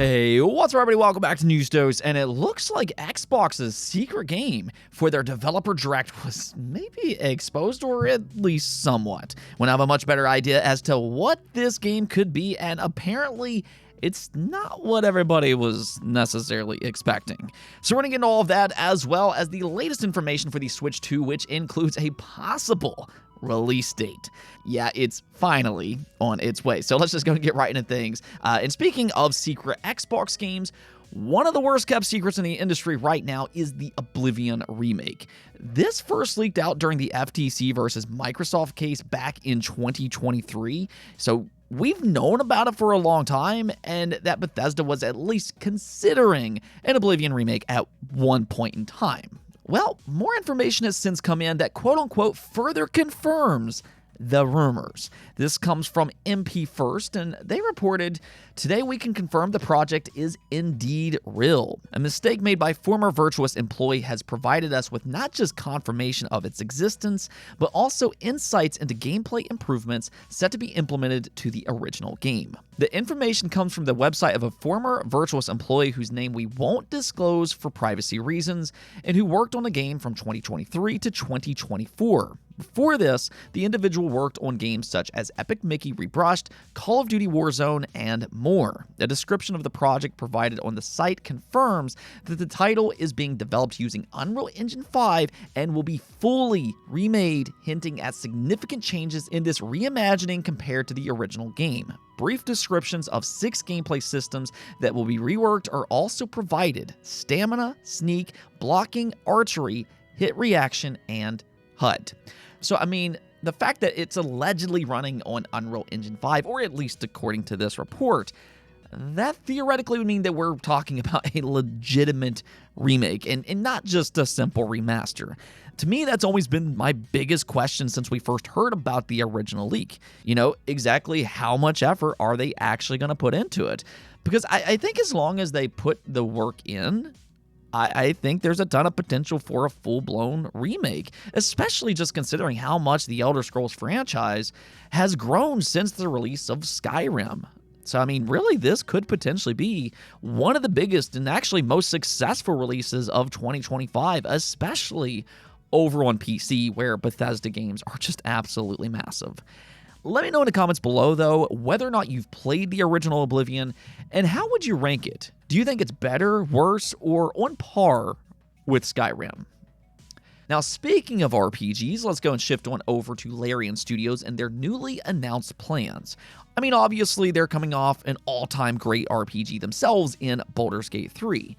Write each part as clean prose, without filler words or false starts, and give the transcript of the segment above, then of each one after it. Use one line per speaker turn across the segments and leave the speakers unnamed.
Hey, what's up everybody? Welcome back to News Dose, and it looks like Xbox's secret game for their developer direct was maybe exposed, or at least somewhat. When I have a much better idea as to what this game could be, and apparently it's not what everybody was necessarily expecting. So we're going to get into all of that, as well as the latest information for the Switch 2, which includes a possible release date. Yeah, it's finally on its way. So let's just go and get right into things. And speaking of secret Xbox games, one of the worst kept secrets in the industry right now is the Oblivion remake. This first leaked out during the FTC versus Microsoft case back in 2023. So we've known about it for a long time, and that Bethesda was at least considering an Oblivion remake at one point in time. Well, more information has since come in that quote-unquote further confirms the rumors. This comes from MP First, and they reported, "Today we can confirm the project is indeed real. A mistake made by former Virtuous employee has provided us with not just confirmation of its existence, but also insights into gameplay improvements set to be implemented to the original game." The information comes from the website of a former Virtuous employee whose name we won't disclose for privacy reasons, and who worked on the game from 2023 to 2024. Before this, the individual worked on games such as Epic Mickey Rebrushed, Call of Duty Warzone, and more. A description of the project provided on the site confirms that the title is being developed using Unreal Engine 5 and will be fully remade, hinting at significant changes in this reimagining compared to the original game. Brief descriptions of 6 gameplay systems that will be reworked are also provided: stamina, sneak, blocking, archery, hit reaction, and HUD. So, I mean, the fact that it's allegedly running on Unreal Engine 5, or at least according to this report, that theoretically would mean that we're talking about a legitimate remake and not just a simple remaster. To me, that's always been my biggest question since we first heard about the original leak. You know, exactly how much effort are they actually going to put into it? Because I think as long as they put the work in, I think there's a ton of potential for a full-blown remake, especially just considering how much the Elder Scrolls franchise has grown since the release of Skyrim. So, I mean, really, this could potentially be one of the biggest and actually most successful releases of 2025, especially over on PC, where Bethesda games are just absolutely massive. Let me know in the comments below, though, whether or not you've played the original Oblivion, and how would you rank it? Do you think it's better, worse, or on par with Skyrim? Now, speaking of RPGs, let's go and shift on over to Larian Studios and their newly announced plans. I mean, obviously, they're coming off an all-time great RPG themselves in Baldur's Gate 3.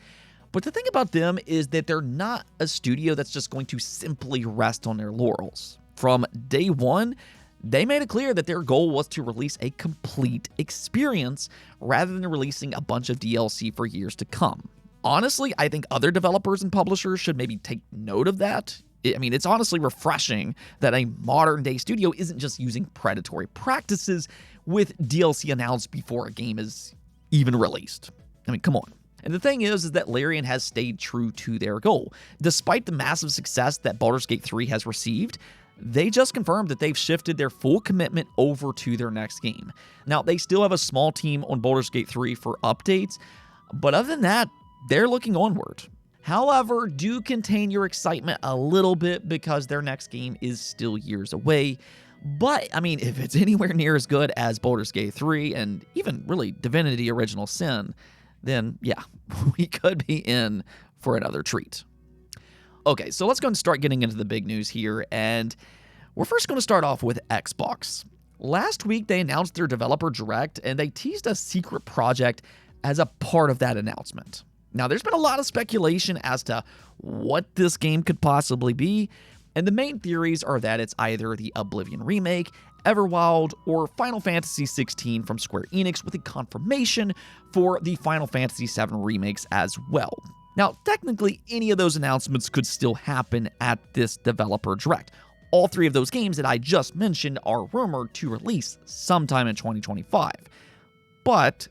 But the thing about them is that they're not a studio that's just going to simply rest on their laurels. From day one, they made it clear that their goal was to release a complete experience rather than releasing a bunch of DLC for years to come. Honestly, I think other developers and publishers should maybe take note of that. I mean, it's honestly refreshing that a modern-day studio isn't just using predatory practices with DLC announced before a game is even released. I mean, come on. And the thing is that Larian has stayed true to their goal. Despite the massive success that Baldur's Gate 3 has received, they just confirmed that they've shifted their full commitment over to their next game. Now, they still have a small team on Baldur's Gate 3 for updates, but other than that, they're looking onward. However, do contain your excitement a little bit because their next game is still years away. But, I mean, if it's anywhere near as good as Baldur's Gate 3 and even really Divinity Original Sin, then yeah, we could be in for another treat. Okay, so let's go and start getting into the big news here, and we're first going to start off with Xbox. Last week, they announced their developer direct, and they teased a secret project as a part of that announcement. Now, there's been a lot of speculation as to what this game could possibly be, and the main theories are that it's either the Oblivion remake, Everwild, or Final Fantasy XVI from Square Enix, with a confirmation for the Final Fantasy VII remakes as well. Now, technically, any of those announcements could still happen at this developer direct. All 3 of those games that I just mentioned are rumored to release sometime in 2025. But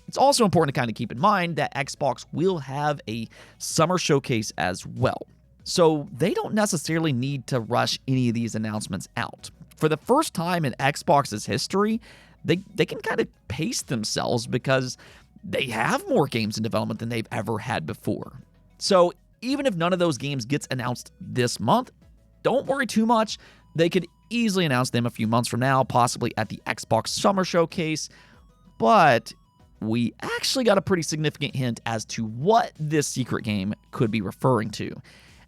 it's also important to kind of keep in mind that Xbox will have a summer showcase as well. So they don't necessarily need to rush any of these announcements out. For the first time in Xbox's history, they can kind of pace themselves because they have more games in development than they've ever had before. So even if none of those games gets announced this month, don't worry too much. They could easily announce them a few months from now, possibly at the Xbox Summer Showcase. But we actually got a pretty significant hint as to what this secret game could be referring to.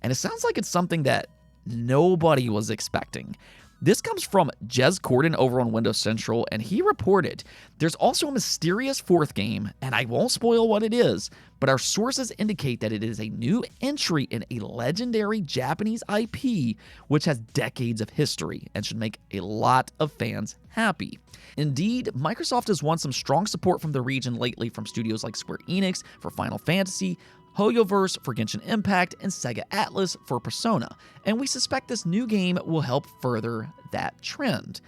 And it sounds like it's something that nobody was expecting. This comes from Jez Corden over on Windows Central, and he reported there's also a mysterious fourth game, and I won't spoil what it is, but our sources indicate that it is a new entry in a legendary Japanese IP, which has decades of history and should make a lot of fans happy. Indeed, Microsoft has won some strong support from the region lately from studios like Square Enix for Final Fantasy, Hoyoverse for Genshin Impact, and Sega Atlas for Persona, and we suspect this new game will help further that trend.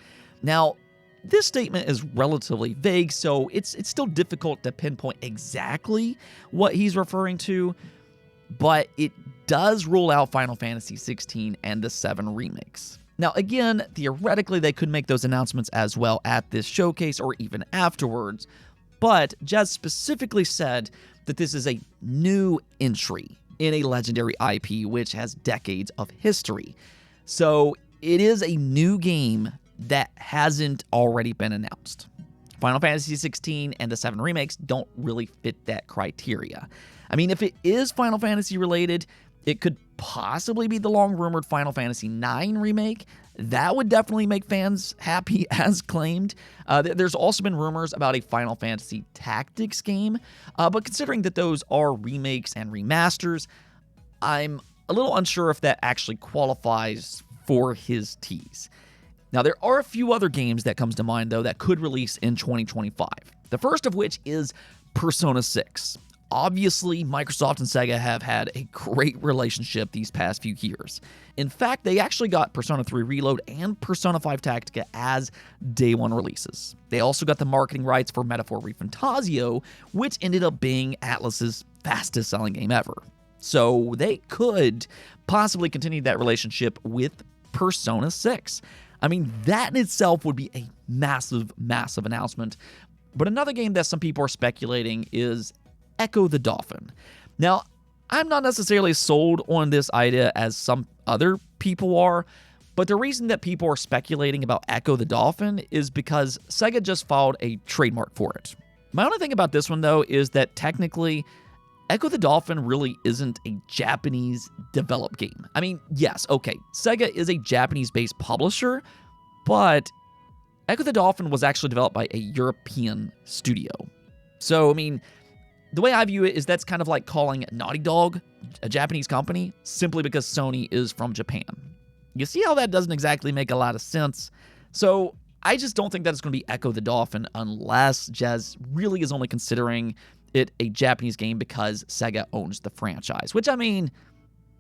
Now, this statement is relatively vague, so it's still difficult to pinpoint exactly what he's referring to, but it does rule out Final Fantasy XVI and the 7 remakes. Now, again, theoretically, they could make those announcements as well at this showcase or even afterwards, but Jez specifically said that this is a new entry in a legendary IP which has decades of history. So it is a new game that hasn't already been announced. Final Fantasy XVI and the 7 remakes don't really fit that criteria. I mean, if it is Final Fantasy related, it could possibly be the long-rumored Final Fantasy IX remake. That would definitely make fans happy, as claimed. There's also been rumors about a Final Fantasy Tactics game, but considering that those are remakes and remasters, I'm a little unsure if that actually qualifies for his tease. Now, there are a few other games that comes to mind, though, that could release in 2025. The first of which is Persona 6. Obviously, Microsoft and Sega have had a great relationship these past few years. In fact, they actually got Persona 3 Reload and Persona 5 Tactica as day one releases. They also got the marketing rights for Metaphor ReFantazio, which ended up being Atlus's fastest selling game ever. So they could possibly continue that relationship with Persona 6. I mean, that in itself would be a massive, massive announcement. But another game that some people are speculating is Echo the Dolphin. Now, I'm not necessarily sold on this idea as some other people are, but the reason that people are speculating about Echo the Dolphin is because Sega just filed a trademark for it. My only thing about this one, though, is that technically, Echo the Dolphin really isn't a Japanese-developed game. I mean, yes, okay, Sega is a Japanese-based publisher, but Echo the Dolphin was actually developed by a European studio. So, I mean, the way I view it is that's kind of like calling Naughty Dog a Japanese company simply because Sony is from Japan. You see how that doesn't exactly make a lot of sense? So I just don't think that it's going to be Echo the Dolphin unless Jez really is only considering it a Japanese game because Sega owns the franchise, which, I mean,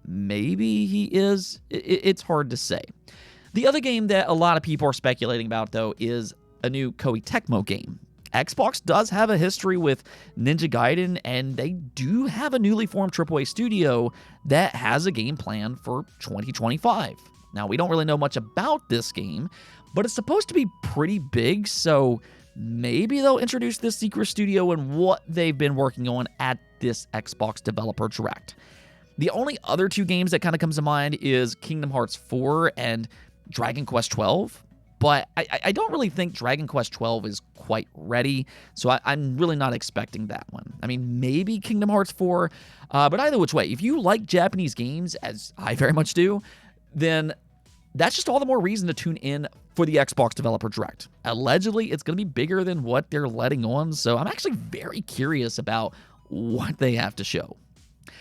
maybe he is. It's hard to say. The other game that a lot of people are speculating about, though, is a new Koei Tecmo game. Xbox does have a history with Ninja Gaiden, and they do have a newly formed AAA studio that has a game plan for 2025. Now, we don't really know much about this game, but it's supposed to be pretty big, so maybe they'll introduce this secret studio and what they've been working on at this Xbox Developer Direct. The only other two games that kind of comes to mind is Kingdom Hearts 4 and Dragon Quest 12. But I don't really think Dragon Quest 12 is quite ready, so I'm really not expecting that one. I mean, maybe Kingdom Hearts 4, but either which way, if you like Japanese games, as I very much do, then that's just all the more reason to tune in for the Xbox Developer Direct. Allegedly, it's going to be bigger than what they're letting on, so I'm actually very curious about what they have to show.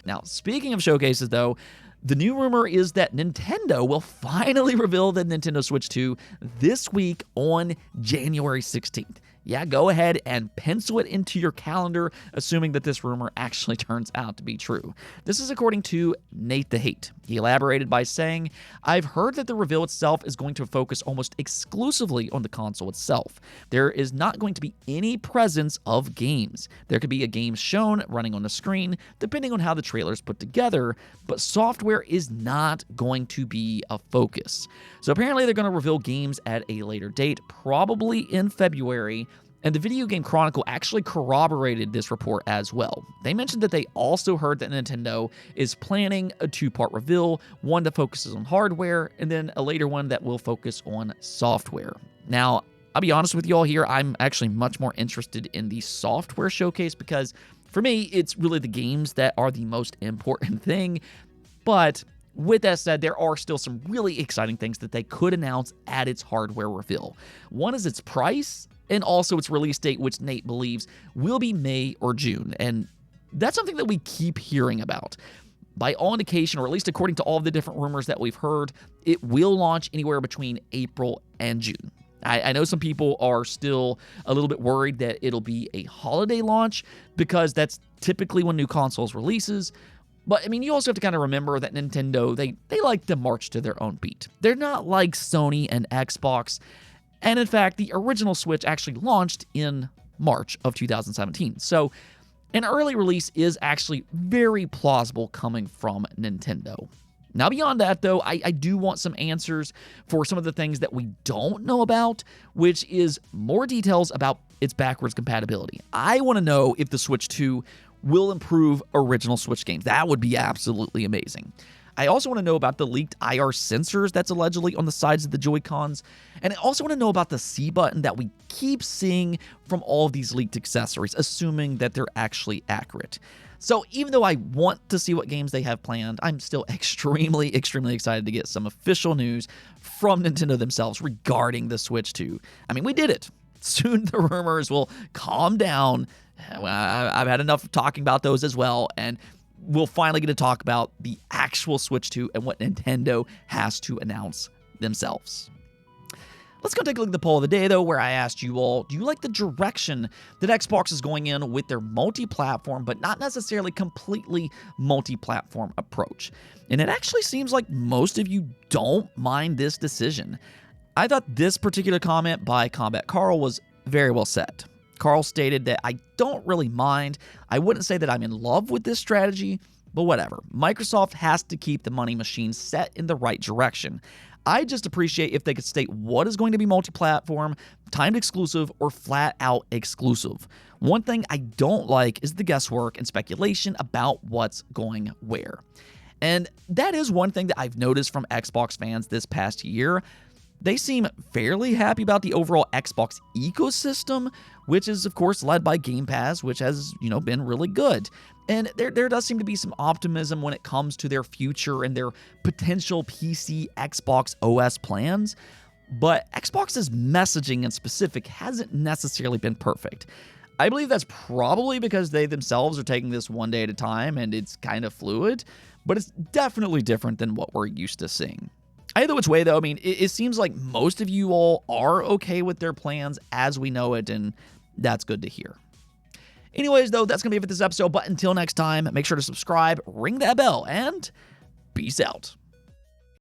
Now, speaking of showcases, though, the new rumor is that Nintendo will finally reveal the Nintendo Switch 2 this week on January 16th. Yeah, go ahead and pencil it into your calendar, assuming that this rumor actually turns out to be true. This is according to Nate the Hate. He elaborated by saying, "I've heard that the reveal itself is going to focus almost exclusively on the console itself. There is not going to be any presence of games. There could be a game shown running on the screen, depending on how the trailer is put together, but software is not going to be a focus." So apparently they're going to reveal games at a later date, probably in February, And the Video Game Chronicle actually corroborated this report as well. They mentioned that they also heard that Nintendo is planning a two-part reveal, one that focuses on hardware, and then a later one that will focus on software. Now, I'll be honest with you all here, I'm actually much more interested in the software showcase because for me, it's really the games that are the most important thing. But with that said, there are still some really exciting things that they could announce at its hardware reveal. One is its price, and also its release date, which Nate believes will be May or June. And that's something that we keep hearing about. By all indication, or at least according to all of the different rumors that we've heard, it will launch anywhere between April and June. I know some people are still a little bit worried that it'll be a holiday launch because that's typically when new consoles releases. But, I mean, you also have to kind of remember that Nintendo, they like to march to their own beat. They're not like Sony and Xbox. And in fact, the original Switch actually launched in March of 2017. So an early release is actually very plausible coming from Nintendo. Now, beyond that, though, I do want some answers for some of the things that we don't know about, which is more details about its backwards compatibility. I want to know if the Switch 2 will improve original Switch games. That would be absolutely amazing. I also want to know about the leaked IR sensors that's allegedly on the sides of the Joy-Cons. And I also want to know about the C button that we keep seeing from all of these leaked accessories, assuming that they're actually accurate. So even though I want to see what games they have planned, I'm still extremely excited to get some official news from Nintendo themselves regarding the Switch 2. I mean, we did it. Soon the rumors will calm down. I've had enough of talking about those as well, and we'll finally get to talk about the actual Switch 2 and what Nintendo has to announce themselves. Let's go take a look at the poll of the day, though, where I asked you all, do you like the direction that Xbox is going in with their multi-platform, but not necessarily completely multi-platform approach? And it actually seems like most of you don't mind this decision. I thought this particular comment by Combat Carl was very well said. Carl stated that I don't really mind. I wouldn't say that I'm in love with this strategy, but whatever. Microsoft has to keep the money machine set in the right direction. I just appreciate if they could state what is going to be multi-platform, timed exclusive, or flat out exclusive. One thing I don't like is the guesswork and speculation about what's going where. And that is one thing that I've noticed from Xbox fans this past year. They seem fairly happy about the overall Xbox ecosystem, which is, of course, led by Game Pass, which has, been really good. And there does seem to be some optimism when it comes to their future and their potential PC Xbox OS plans. But Xbox's messaging in specific hasn't necessarily been perfect. I believe that's probably because they themselves are taking this one day at a time and it's kind of fluid, but it's definitely different than what we're used to seeing. Either which way, though, I mean, it seems like most of you all are okay with their plans as we know it, and that's good to hear. Anyways, though, that's going to be it for this episode, but until next time, make sure to subscribe, ring that bell, and peace out.